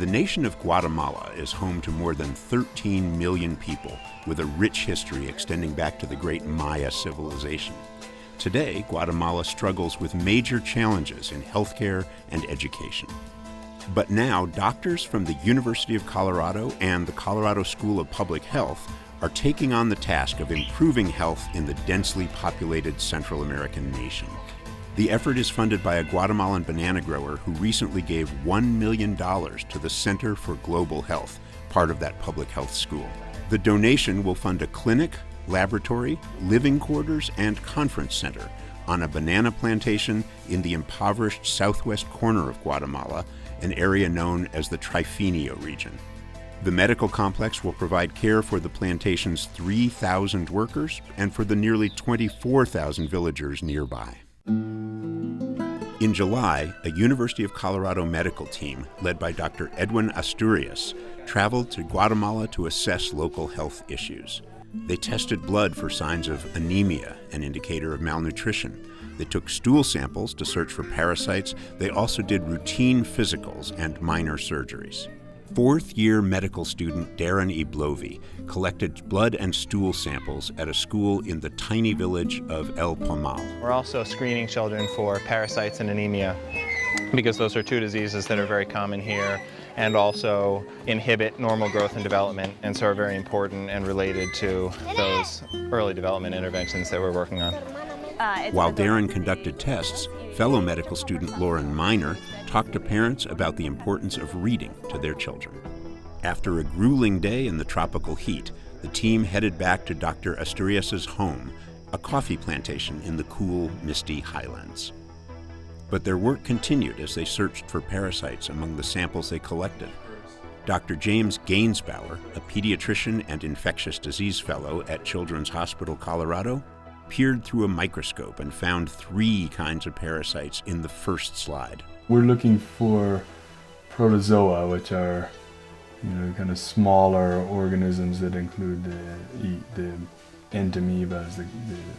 The nation of Guatemala is home to more than 13 million people with a rich history extending back to the great Maya civilization. Today, Guatemala struggles with major challenges in healthcare and education. But now, doctors from the University of Colorado and the Colorado School of Public Health are taking on the task of improving health in the densely populated Central American nation. The effort is funded by a Guatemalan banana grower who recently gave $1 million to the Center for Global Health, part of that public health school. The donation will fund a clinic, laboratory, living quarters, and conference center on a banana plantation in the impoverished southwest corner of Guatemala, an area known as the Trifinio region. The medical complex will provide care for the plantation's 3,000 workers and for the nearly 24,000 villagers nearby. In July, a University of Colorado medical team, led by Dr. Edwin Asturias, traveled to Guatemala to assess local health issues. They tested blood for signs of anemia, an indicator of malnutrition. They took stool samples to search for parasites. They also did routine physicals and minor surgeries. Fourth-year medical student Darren Iblovi collected blood and stool samples at a school in the tiny village of El Pomal. We're also screening children for parasites and anemia because those are two diseases that are very common here and also inhibit normal growth and development, and so are very important and related to those early development interventions that we're working on. While Darren conducted tests, fellow medical student Lauren Miner talked to parents about the importance of reading to their children. After a grueling day in the tropical heat, the team headed back to Dr. Asturias' home, a coffee plantation in the cool, misty highlands. But their work continued as they searched for parasites among the samples they collected. Dr. James Gainsbauer, a pediatrician and infectious disease fellow at Children's Hospital Colorado, peered through a microscope and found 3 kinds of parasites in the first slide. We're looking for protozoa, which are, kind of smaller organisms that include the entamoebas, the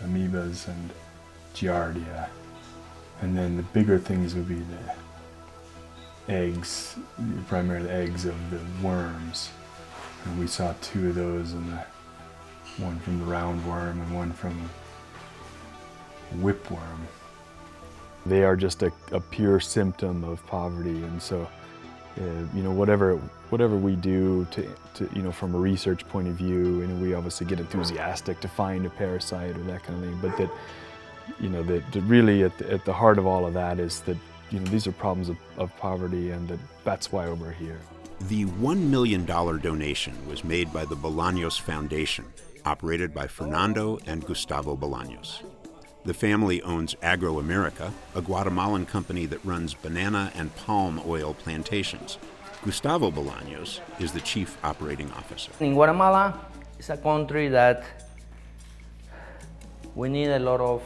amoebas, and giardia. And then the bigger things would be the eggs, primarily the eggs of the worms. And we saw 2 of those, and one from the roundworm and one from whipworm. They are just a pure symptom of poverty, and so whatever we do to from a research point of view, we obviously get enthusiastic to find a parasite or that kind of thing, but that really at the heart of all of that is that these are problems of poverty, and that's why we're here. The $1 million donation was made by the Bolaños Foundation, operated by Fernando and Gustavo Bolaños. The family owns Agro America, a Guatemalan company that runs banana and palm oil plantations. Gustavo Bolaños is the chief operating officer. In Guatemala, it's a country that we have a lot of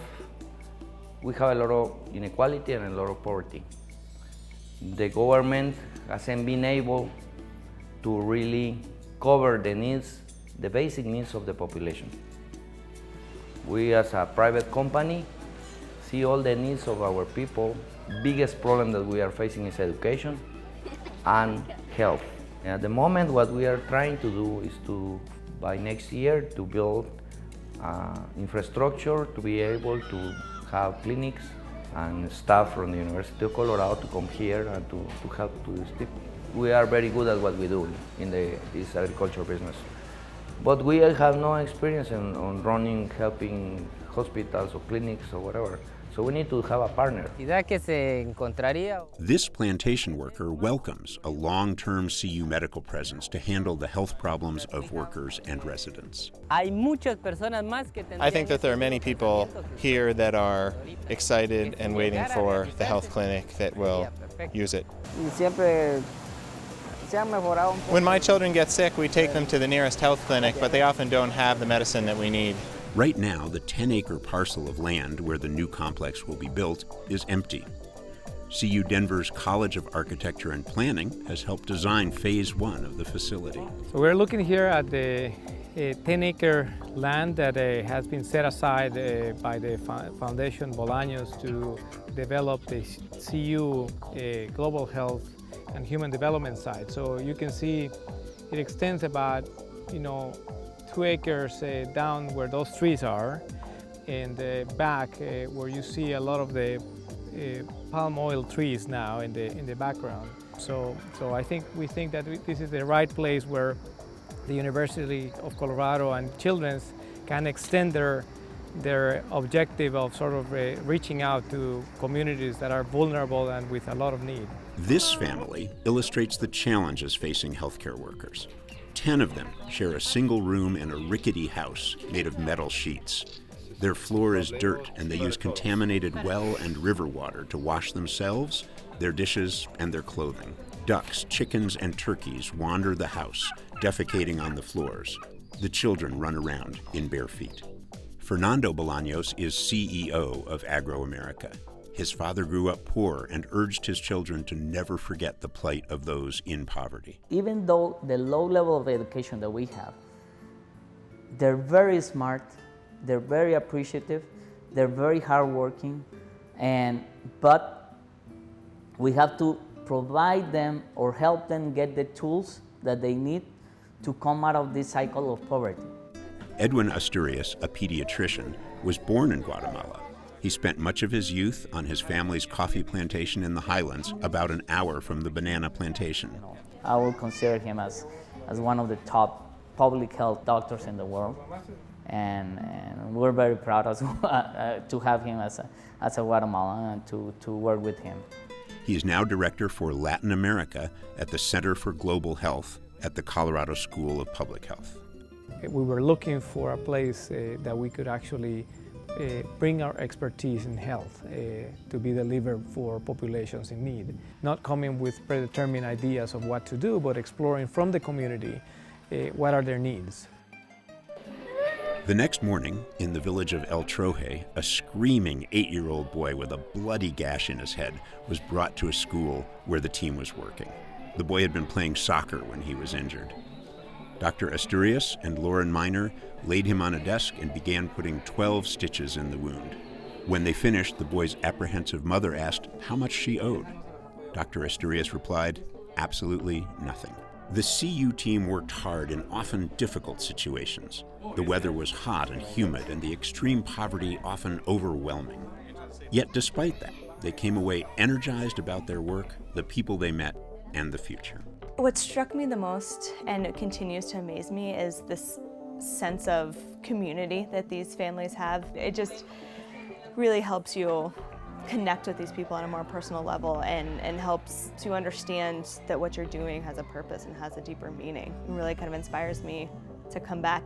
inequality and a lot of poverty. The government hasn't been able to really cover the basic needs of the population. We as a private company see all the needs of our people. Biggest problem that we are facing is education and health. At the moment, what we are trying to do is by next year, to build infrastructure to be able to have clinics and staff from the University of Colorado to come here and to help to these people. We are very good at what we do in this agriculture business. But we have no experience on helping hospitals or clinics or whatever. So we need to have a partner. This plantation worker welcomes a long-term CU medical presence to handle the health problems of workers and residents. I think that there are many people here that are excited and waiting for the health clinic that will use it. When my children get sick, we take them to the nearest health clinic, but they often don't have the medicine that we need. Right now, the 10-acre parcel of land where the new complex will be built is empty. CU Denver's College of Architecture and Planning has helped design Phase 1 of the facility. So we're looking here at the 10-acre land that has been set aside by the Foundation Bolaños to develop the CU Global Health and human development side. So you can see it extends about 2 acres down where those trees are, and back where you see a lot of the palm oil trees now in the background. So we think that this is the right place where the University of Colorado and Children's can extend their objective of sort of reaching out to communities that are vulnerable and with a lot of need. This family illustrates the challenges facing healthcare workers. 10 of them share a single room in a rickety house made of metal sheets. Their floor is dirt, and they use contaminated well and river water to wash themselves, their dishes, and their clothing. Ducks, chickens, and turkeys wander the house, defecating on the floors. The children run around in bare feet. Fernando Bolaños is CEO of Agro-America. His father grew up poor and urged his children to never forget the plight of those in poverty. Even though the low level of education that we have, they're very smart, they're very appreciative, they're very hardworking, but we have to provide them or help them get the tools that they need to come out of this cycle of poverty. Edwin Asturias, a pediatrician, was born in Guatemala. He spent much of his youth on his family's coffee plantation in the highlands, about an hour from the banana plantation. I will consider him as one of the top public health doctors in the world, and we're very proud to have him as a Guatemalan and to work with him. He is now director for Latin America at the Center for Global Health at the Colorado School of Public Health. We were looking for a place that we could actually bring our expertise in health to be delivered for populations in need. Not coming with predetermined ideas of what to do, but exploring from the community what are their needs. The next morning, in the village of El Troje, a screaming 8-year-old boy with a bloody gash in his head was brought to a school where the team was working. The boy had been playing soccer when he was injured. Dr. Asturias and Lauren Miner laid him on a desk and began putting 12 stitches in the wound. When they finished, the boy's apprehensive mother asked how much she owed. Dr. Asturias replied, absolutely nothing. The CU team worked hard in often difficult situations. The weather was hot and humid, and the extreme poverty often overwhelming. Yet despite that, they came away energized about their work, the people they met, and the future. What struck me the most, and it continues to amaze me, is this sense of community that these families have. It just really helps you connect with these people on a more personal level and helps to understand that what you're doing has a purpose and has a deeper meaning. It really kind of inspires me to come back.